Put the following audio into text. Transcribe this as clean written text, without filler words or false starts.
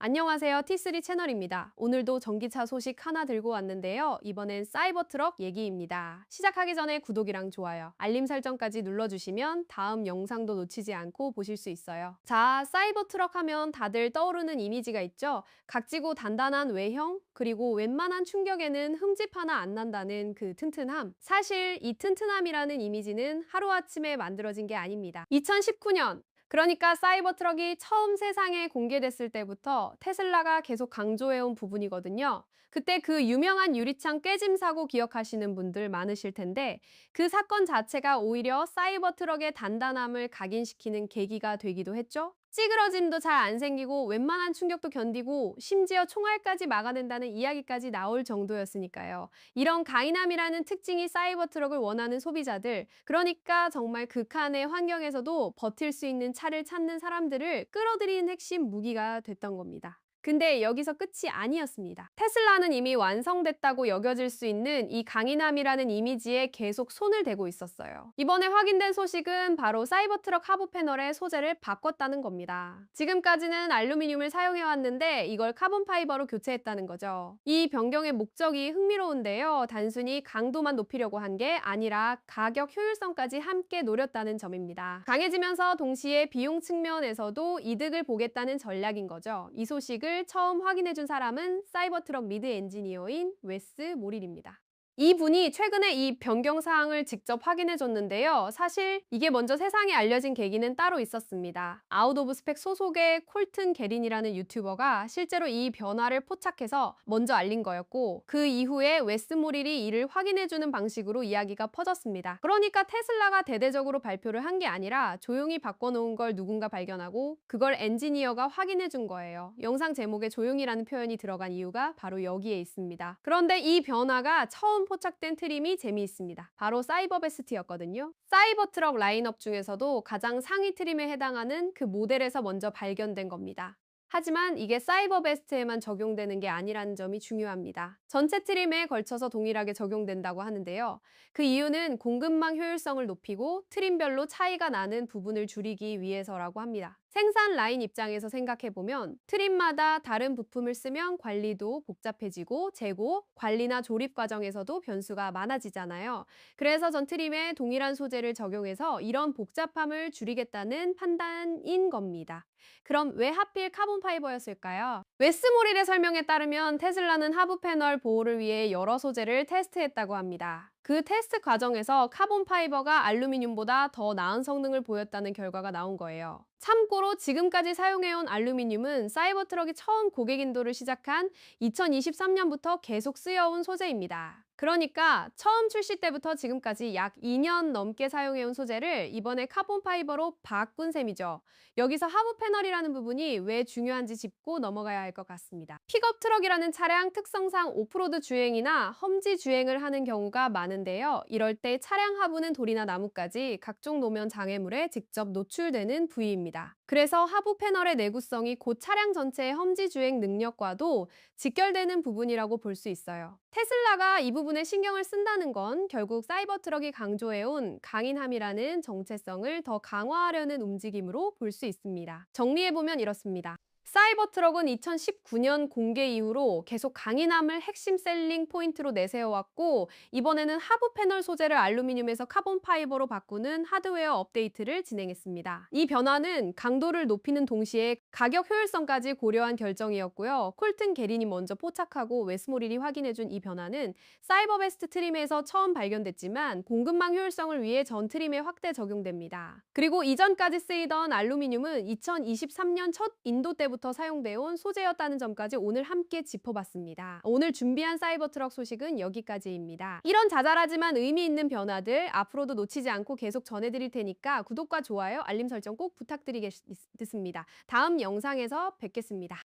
안녕하세요. T3 채널입니다. 오늘도 전기차 소식 하나 들고 왔는데요. 이번엔 사이버트럭 얘기입니다. 시작하기 전에 구독이랑 좋아요, 알림 설정까지 눌러주시면 다음 영상도 놓치지 않고 보실 수 있어요. 자, 사이버트럭 하면 다들 떠오르는 이미지가 있죠? 각지고 단단한 외형, 그리고 웬만한 충격에는 흠집 하나 안 난다는 그 튼튼함. 사실 이 튼튼함이라는 이미지는 하루아침에 만들어진 게 아닙니다. 2019년 그러니까 사이버트럭이 처음 세상에 공개됐을 때부터 테슬라가 계속 강조해온 부분이거든요. 그때 그 유명한 유리창 깨짐 사고 기억하시는 분들 많으실 텐데 그 사건 자체가 오히려 사이버트럭의 단단함을 각인시키는 계기가 되기도 했죠. 찌그러짐도 잘 안 생기고 웬만한 충격도 견디고 심지어 총알까지 막아낸다는 이야기까지 나올 정도였으니까요. 이런 강인함이라는 특징이 사이버트럭을 원하는 소비자들, 그러니까 정말 극한의 환경에서도 버틸 수 있는 차를 찾는 사람들을 끌어들이는 핵심 무기가 됐던 겁니다. 근데 여기서 끝이 아니었습니다. 테슬라는 이미 완성됐다고 여겨질 수 있는 이 강인함이라는 이미지에 계속 손을 대고 있었어요. 이번에 확인된 소식은 바로 사이버트럭 하부 패널의 소재를 바꿨다는 겁니다. 지금까지는 알루미늄을 사용해왔는데 이걸 카본 파이버로 교체했다는 거죠. 이 변경의 목적이 흥미로운데요. 단순히 강도만 높이려고 한 게 아니라 가격 효율성까지 함께 노렸다는 점입니다. 강해지면서 동시에 비용 측면에서도 이득을 보겠다는 전략인 거죠. 이 소식을 처음 확인해준 사람은 사이버트럭 미드 엔지니어인 웨스 모릴입니다. 이분이 최근에 이 변경 사항을 직접 확인해 줬는데요. 사실 이게 먼저 세상에 알려진 계기는 따로 있었습니다. 아웃 오브 스펙 소속의 콜튼 게린이라는 유튜버가 실제로 이 변화를 포착해서 먼저 알린 거였고, 그 이후에 웨스 모릴이 이를 확인해 주는 방식으로 이야기가 퍼졌습니다. 그러니까 테슬라가 대대적으로 발표를 한 게 아니라 조용히 바꿔놓은 걸 누군가 발견하고 그걸 엔지니어가 확인해 준 거예요. 영상 제목에 조용히라는 표현이 들어간 이유가 바로 여기에 있습니다. 그런데 이 변화가 처음 포착된 트림이 재미있습니다. 바로 사이버베스트였거든요. 사이버트럭 라인업 중에서도 가장 상위 트림에 해당하는 그 모델에서 먼저 발견된 겁니다. 하지만 이게 사이버베스트에만 적용되는 게 아니라는 점이 중요합니다. 전체 트림에 걸쳐서 동일하게 적용된다고 하는데요. 그 이유는 공급망 효율성을 높이고 트림별로 차이가 나는 부분을 줄이기 위해서라고 합니다. 생산 라인 입장에서 생각해보면 트림마다 다른 부품을 쓰면 관리도 복잡해지고 재고, 관리나 조립 과정에서도 변수가 많아지잖아요. 그래서 전 트림에 동일한 소재를 적용해서 이런 복잡함을 줄이겠다는 판단인 겁니다. 그럼 왜 하필 카본 파이버였을까요? 웨스 모릴의 설명에 따르면 테슬라는 하부 패널 보호를 위해 여러 소재를 테스트했다고 합니다. 그 테스트 과정에서 카본 파이버가 알루미늄보다 더 나은 성능을 보였다는 결과가 나온 거예요. 참고로 지금까지 사용해온 알루미늄은 사이버트럭이 처음 고객 인도를 시작한 2023년부터 계속 쓰여온 소재입니다. 그러니까 처음 출시 때부터 지금까지 약 2년 넘게 사용해온 소재를 이번에 카본 파이버로 바꾼 셈이죠. 여기서 하부 패널이라는 부분이 왜 중요한지 짚고 넘어가야 할 것 같습니다. 픽업 트럭이라는 차량 특성상 오프로드 주행이나 험지 주행을 하는 경우가 많은데요. 이럴 때 차량 하부는 돌이나 나무까지 각종 노면 장애물에 직접 노출되는 부위입니다. 그래서 하부 패널의 내구성이 곧 차량 전체의 험지 주행 능력과도 직결되는 부분이라고 볼 수 있어요. 테슬라가 이 부분에 신경을 쓴다는 건 결국 사이버트럭이 강조해온 강인함이라는 정체성을 더 강화하려는 움직임으로 볼 수 있습니다. 정리해보면 이렇습니다. 사이버트럭은 2019년 공개 이후로 계속 강인함을 핵심 셀링 포인트로 내세워왔고, 이번에는 하부 패널 소재를 알루미늄에서 카본 파이버로 바꾸는 하드웨어 업데이트를 진행했습니다. 이 변화는 강도를 높이는 동시에 가격 효율성까지 고려한 결정이었고요. 콜튼 게린이 먼저 포착하고 웨스모릴이 확인해준 이 변화는 사이버베스트 트림에서 처음 발견됐지만 공급망 효율성을 위해 전 트림에 확대 적용됩니다. 그리고 이전까지 쓰이던 알루미늄은 2023년 첫 인도 때부터 사용되어 온 소재였다는 점까지 오늘 함께 짚어봤습니다. 오늘 준비한 사이버트럭 소식은 여기까지입니다. 이런 자잘하지만 의미 있는 변화들 앞으로도 놓치지 않고 계속 전해드릴 테니까 구독과 좋아요, 알림 설정 꼭 부탁드리겠습니다. 다음 영상에서 뵙겠습니다.